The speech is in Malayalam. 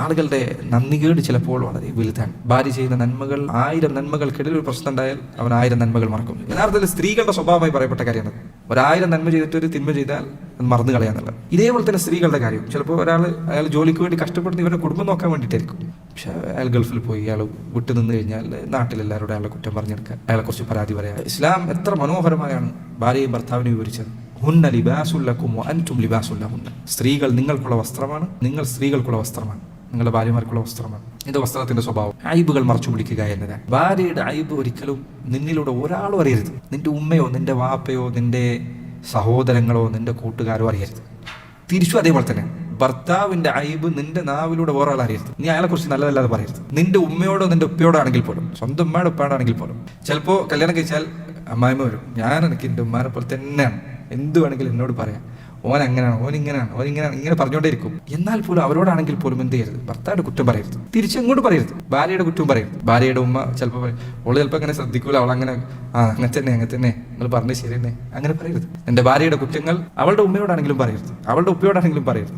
ആളുകളുടെ നന്ദികേട് ചിലപ്പോൾ വളരെ വലുതാണ്. ഭാര്യ ചെയ്യുന്ന നന്മകൾ 1000 നന്മകൾക്കിടയിൽ ഒരു പ്രശ്നം ഉണ്ടായാൽ അവൻ 1000 നന്മകൾ മറക്കും. യഥാർത്ഥത്തിൽ സ്ത്രീകളുടെ സ്വഭാവമായി പറയപ്പെട്ട കാര്യമാണ്. 1000 നന്മ ചെയ്തിട്ട് ഒരു തിന്മ ചെയ്താൽ അത് മറന്നു കളയാന്നുള്ളത്. ഇതേപോലെ തന്നെ സ്ത്രീകളുടെ കാര്യം. ചിലപ്പോൾ അയാൾ ജോലിക്ക് വേണ്ടി കഷ്ടപ്പെടുന്ന ഇവരുടെ കുടുംബം നോക്കാൻ വേണ്ടിയിട്ടായിരിക്കും. പക്ഷെ അയാൾ ഗൾഫിൽ പോയി അയാൾ വിട്ടു നിന്ന് കഴിഞ്ഞാൽ നാട്ടിലെല്ലാവരോടും അയാളെ കുറ്റം പറഞ്ഞെടുക്കുക, അയാളെക്കുറിച്ച് പരാതി പറയാം. ഇസ്ലാം എത്ര മനോഹരമായാണ് ഭാര്യയും ഭർത്താവിനെ വിവരിച്ചത്. ഹുന്ന ലിബാസുൽ ലക്കും വഅൻതും ലിബാസുൽ ലഹുന്ന. സ്ത്രീകൾ നിങ്ങൾക്കുള്ള വസ്ത്രമാണ്, നിങ്ങൾ സ്ത്രീകൾക്കുള്ള വസ്ത്രമാണ്, നിങ്ങളുടെ ഭാര്യമാർക്കുള്ള വസ്ത്രമാണ്. ഇത് വസ്ത്രത്തിന്റെ സ്വഭാവം. അയ്ബുകൾ മറച്ചു പിടിക്കുക എന്നതാണ്. ഭാര്യയുടെ അയ്ബ് ഒരിക്കലും നിന്നിലൂടെ ഒരാളും അറിയരുത്. നിന്റെ ഉമ്മയോ നിന്റെ വാപ്പയോ നിന്റെ സഹോദരങ്ങളോ നിന്റെ കൂട്ടുകാരോ അറിയരുത്. തിരിച്ചു അതേപോലെ തന്നെ ഭർത്താവിന്റെ അയ്ബ് നിന്റെ നാവിലൂടെ വേറെ ആൾ അറിയരുത്. നീ അയാളെ കുറിച്ച് നല്ലതല്ലാതെ പറയരുത്. നിന്റെ ഉമ്മയോടോ നിന്റെ ഉപ്പയോടോ ആണെങ്കിൽ പോലും, സ്വന്തം ഉമ്മയുടെ ഉപ്പാടാണെങ്കിൽ പോലും. ചിലപ്പോൾ കല്യാണം കഴിച്ചാൽ അമ്മായിമ്മ വരും, ഞാൻ എനിക്ക് എൻ്റെ ഉമ്മാനെ പോലെ തന്നെയാണ്, എന്ത് വേണമെങ്കിലും എന്നോട് പറയാം, ഓൻ അങ്ങനെയാണ്, ഓൻ ഇങ്ങനെയാണ്, ഇങ്ങനെ പറഞ്ഞുകൊണ്ടേയിരിക്കും. എന്നാൽ പോലും അവരോടാണെങ്കിൽ പോലും എന്ത് ചെയ്യരുത്, ഭർത്താവിന്റെ കുറ്റം പറയരുത്, തിരിച്ചെങ്ങോട്ട് പറയരുത്. ഭാര്യയുടെ കുറ്റം പറയരുത്. ഭാര്യയുടെ ഉമ്മ ചിലപ്പോൾ പറയും, ഓള് ചിലപ്പോൾ അങ്ങനെ ശ്രദ്ധിക്കൂല, അവൾ അങ്ങനെ അങ്ങനെ തന്നെ നിങ്ങൾ പറഞ്ഞത് ശരി തന്നെ, അങ്ങനെ പറയരുത്. എൻ്റെ ഭാര്യയുടെ കുറ്റങ്ങൾ അവളുടെ ഉമ്മയോടാണെങ്കിലും പറയരുത്, അവളുടെ ഉപ്പയോടാണെങ്കിലും പറയരുത്.